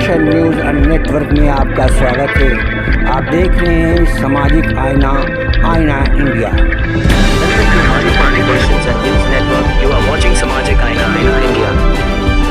Social news network में आपका स्वागत है। आप देख रहे हैं सामाजिक आईना, आईना India. Welcome to Malik Publications and News Network. You are watching Samajik Aina, Aina India.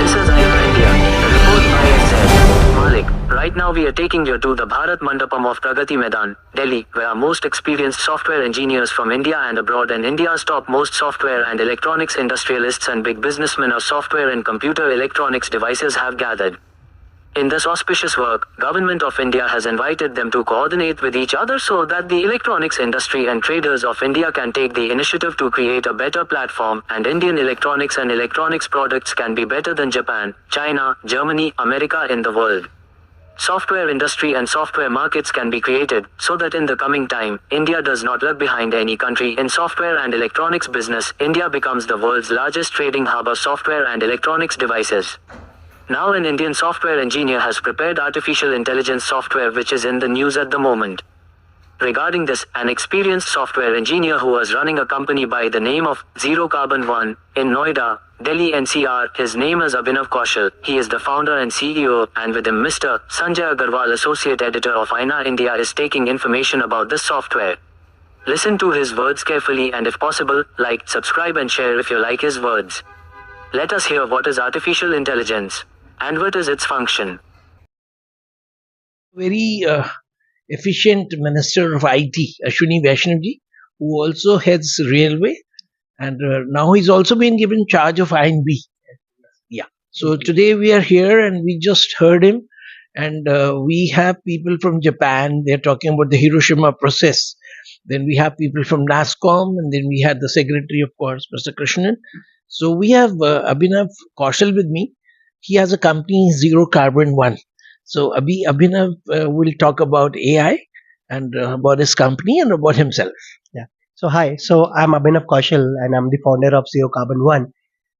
This is Aina India. The report by says Malik. Right now we are taking you to the Bharat Mandapam of Pragati Maidan, Delhi, where our most experienced software engineers from India and abroad and India's top most software and electronics industrialists and big businessmen of software and computer electronics devices have gathered. In this auspicious work, Government of India has invited them to coordinate with each other so that the electronics industry and traders of India can take the initiative to create a better platform and Indian electronics and electronics products can be better than Japan, China, Germany, America in the world. Software industry and software markets can be created so that in the coming time, India does not lag behind any country in software and electronics business. India becomes the world's largest trading hub of software and electronics devices. Now an Indian software engineer has prepared artificial intelligence software which is in the news at the moment. Regarding this, an experienced software engineer who was running a company by the name of Zero Carbon 1 in Noida, Delhi NCR, his name is Abhinav Kaushal. He is the founder and CEO, and with him Mr. Sanjay Agarwal, associate editor of Aina India, is taking information about this software. Listen to his words carefully and if possible, like, subscribe and share if you like his words. Let us hear what is artificial intelligence and what is its function. Very efficient Minister of IT, Ashwini Vaishnavji, who also heads Railway, and now he's also been given charge of INB. Yeah. So today we are here and we just heard him, and we have people from Japan. They're talking about the Hiroshima process. Then we have people from NASCOM, and then we had the secretary, of course, Mr. Krishnan. So we have Abhinav Kaushal with me. He has a company, Zero Carbon 1. So Abhinav will talk about AI and about his company and about himself. Yeah. So hi. So I'm Abhinav Kaushal and I'm the founder of Zero Carbon 1.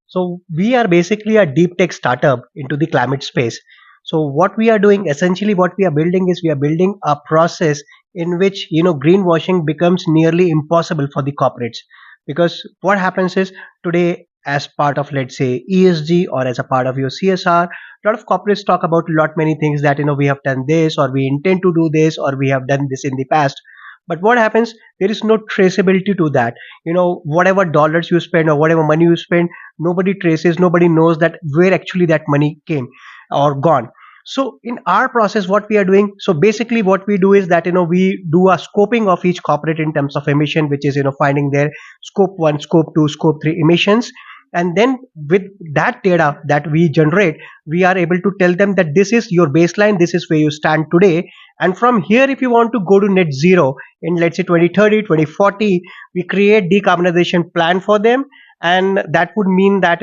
So we are basically a deep tech startup into the climate space. So what we are doing, essentially what we are building is we are building a process in which, greenwashing becomes nearly impossible for the corporates. Because what happens is today, as part of, let's say, ESG or as a part of your CSR, a lot of corporates talk about many things that, we have done this or we intend to do this or we have done this in the past. But what happens, there is no traceability to that. Whatever dollars you spend or whatever money you spend, nobody traces, nobody knows that where actually that money came or gone. So in our process, what we are doing, so basically what we do is that, we do a scoping of each corporate in terms of emission, which is, finding their scope 1, scope 2, scope 3 emissions. And then with that data that we generate, we are able to tell them that this is your baseline, this is where you stand today. And from here, if you want to go to net zero in, let's say, 2030, 2040, we create decarbonization plan for them. And that would mean that,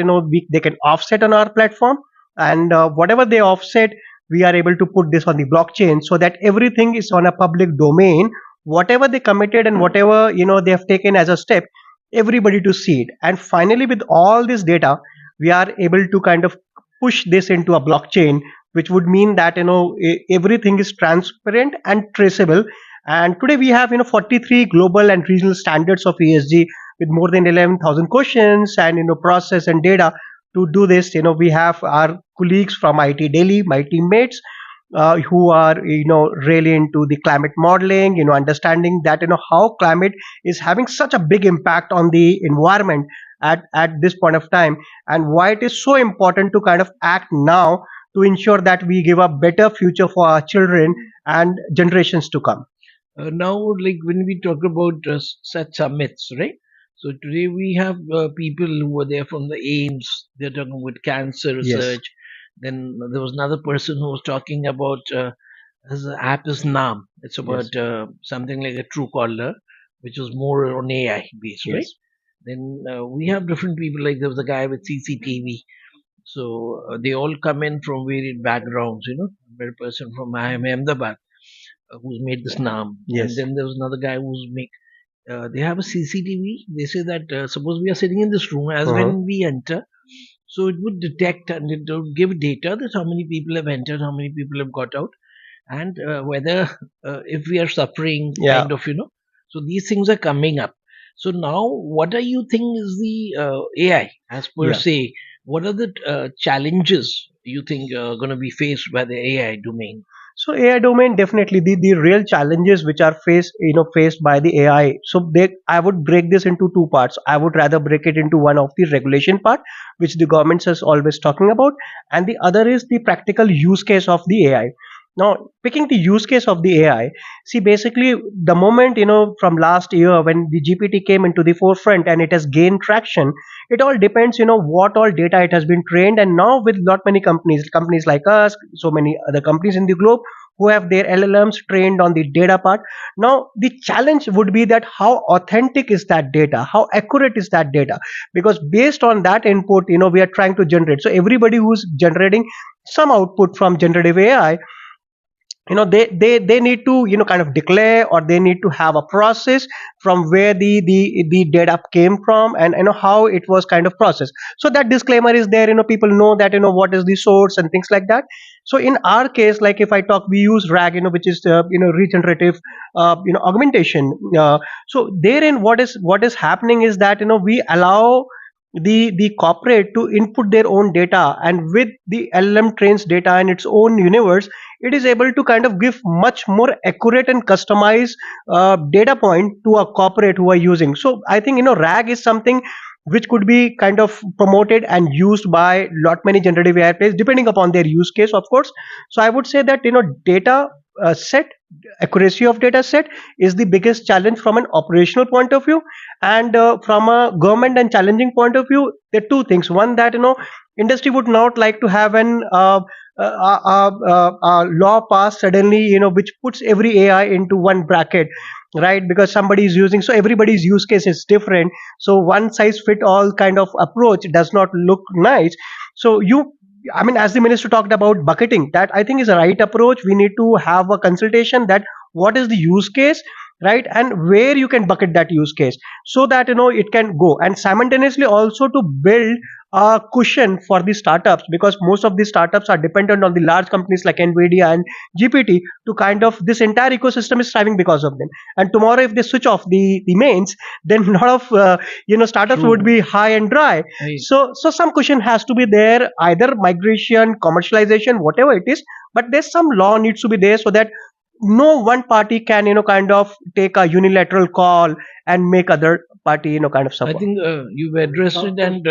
they can offset on our platform, and whatever they offset, we are able to put this on the blockchain so that everything is on a public domain. Whatever they committed and whatever, they have taken as a step, everybody to see it. And finally, with all this data, we are able to kind of push this into a blockchain, which would mean that, everything is transparent and traceable. And today we have, 43 global and regional standards of ESG with more than 11,000 questions and, process and data. To do this, we have our colleagues from IT Delhi, my teammates, who are, really into the climate modeling, understanding that, how climate is having such a big impact on the environment at this point of time, and why it is so important to kind of act now to ensure that we give a better future for our children and generations to come. Now, like when we talk about such summits, right? So today we have people who were there from the AIMS. They're talking about cancer research. Yes. Then there was another person who was talking about his app is Naam. It's about something like a Truecaller, which was more on AI based, right? Then we have different people. Like there was a guy with CCTV. So they all come in from varied backgrounds. A person from Ahmedabad who's made this Naam. Yes. And then there was another guy who's make. They have a CCTV. They say that suppose we are sitting in this room, as when we enter, so it would detect and it would give data that how many people have entered, how many people have got out, and whether if we are suffering, kind of, So these things are coming up. So now, what do you think is the AI as per se? What are the challenges you think going to be faced by the AI domain? So AI domain, definitely the real challenges which are faced by the AI. So I would break this into two parts. I would rather break it into one of the regulation part, which the government is always talking about, and the other is the practical use case of the AI. Now, picking the use case of the AI, see, basically the moment, from last year when the GPT came into the forefront and it has gained traction, it all depends, what all data it has been trained. And now with lot many companies like us, so many other companies in the globe who have their LLMs trained on the data part. Now the challenge would be that how authentic is that data, how accurate is that data, because based on that input, we are trying to generate. So everybody who's generating some output from generative AI, they need to kind of declare, or they need to have a process from where the data came from, and how it was kind of processed. So that disclaimer is there, people know that, what is the source and things like that. So in our case, like if I talk, we use RAG, which is regenerative augmentation. So therein what is happening is that, we allow the corporate to input their own data, and with the LLM trains data in its own universe, it is able to kind of give much more accurate and customized data point to a corporate who are using. So I think, RAG is something which could be kind of promoted and used by lot many generative AI players, depending upon their use case, of course. So I would say that, data set accuracy of data set is the biggest challenge from an operational point of view. And from a government and challenging point of view, there are two things. One, that, industry would not like to have an law passed suddenly, which puts every AI into one bracket, right? Because somebody is using, so everybody's use case is different. So one size fit all kind of approach does not look nice. So I mean, as the minister talked about bucketing, that I think is a right approach. We need to have a consultation that what is the use case, right, and where you can bucket that use case, so that, it can go, and simultaneously also to build a cushion for the startups, because most of these startups are dependent on the large companies like Nvidia and GPT to kind of, this entire ecosystem is thriving because of them. And tomorrow if they switch off the mains, then a lot of startups True. would be high and dry. Right. So some cushion has to be there, either migration, commercialization, whatever it is, but there's some law needs to be there, so that no one party can, kind of take a unilateral call and make other party, kind of I suffer. think you've addressed it, and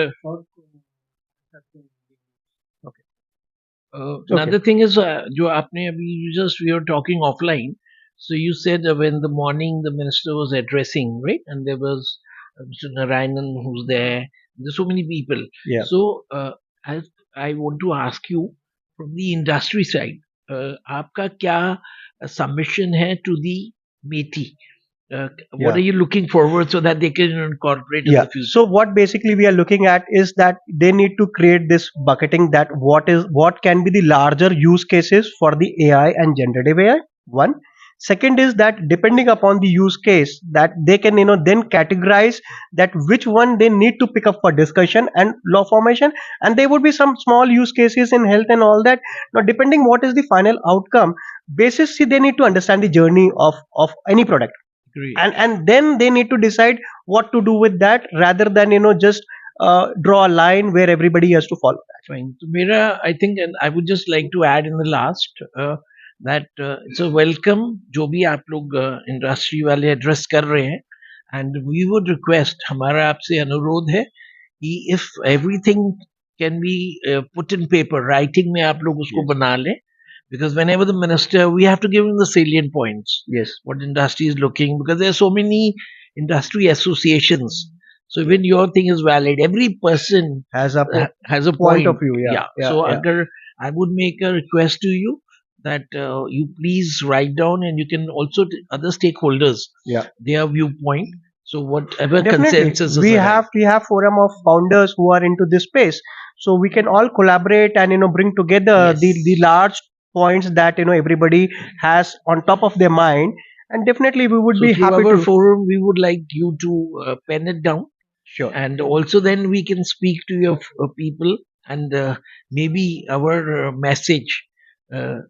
another thing is, जो आपने अभी we were talking offline. So you said when the morning the minister was addressing, right, and there was Mr. Narayanan who's there. There's so many people. Yeah. So I want to ask you from the industry side, आपका क्या submission है to the METI? What Yeah. are you looking forward so that they can incorporate in Yeah. the future? So what basically we are looking at is that they need to create this bucketing, that what can be the larger use cases for the AI and generative AI. One. Second is that depending upon the use case, that they can, then categorize that which one they need to pick up for discussion and law formation. And there would be some small use cases in health and all that. Now, depending what is the final outcome, basis, see, they need to understand the journey of any product, Great. and then they need to decide what to do with that, rather than, just draw a line where everybody has to follow that. Fine. So, Mira, I think, and I would just like to add in the last that it's a welcome जो भी आप लोग industry वाले address कर रहे हैं, and we would request, हमारा आपसे अनुरोध है कि if everything can be put in paper, writing में आप लोग उसको बना लें, because whenever the minister, we have to give him the salient points. Yes. What industry is looking, because there are so many industry associations. So when your thing is valid, every person Has a has a point of view. Yeah. So yeah. agar, I would make a request to you that you please write down, and you can also other stakeholders, Yeah. their viewpoint. So whatever Definitely. consensus We is have forum of founders who are into this space, so we can all collaborate and, bring together Yes. the large points that, everybody has on top of their mind, and definitely we would so be through happy our to. forum, we would like you to pen it down, Sure. and also then we can speak to your people, and maybe our message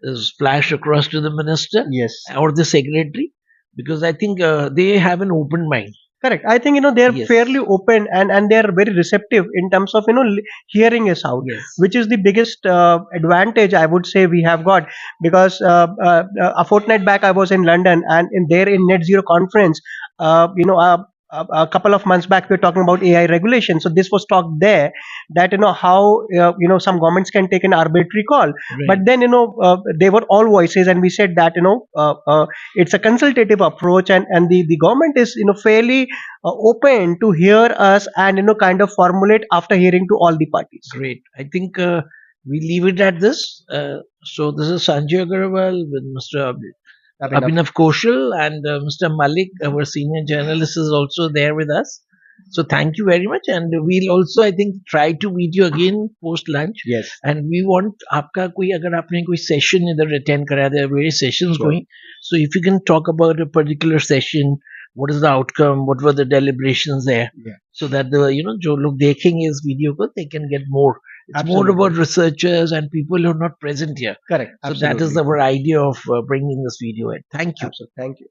is flash across to the minister Yes. or the secretary, because I think they have an open mind. Correct. I think they're Yes. fairly open, and they're very receptive in terms of hearing us out, Yes. which is the biggest advantage I would say we have got, because a fortnight back I was in London, and in there in Net Zero conference, a couple of months back we were talking about AI regulation. So this was talked there, that how some governments can take an arbitrary call, Right. but then they were all voices, and we said that it's a consultative approach, and the government is fairly open to hear us, and kind of formulate after hearing to all the parties. Great. I think we leave it at this. So this is Sanjay Agarwal with Mr. Abhinav Koshal, and Mr. Malik, our senior journalist, is also there with us. So thank you very much, and we'll also, I think, try to meet you again post lunch. Yes. And we want आपका कोई अगर आपने कोई session इधर attend करा, there are various sessions Sure. going. So if you can talk about a particular session, what is the outcome, what were the deliberations there, Yeah. so that the जो लोग देखेंगे इस video को, they can get more. It's Absolutely. more about researchers and people who are not present here. Correct. So that is our idea of bringing this video in. Thank you. Absolutely. Thank you.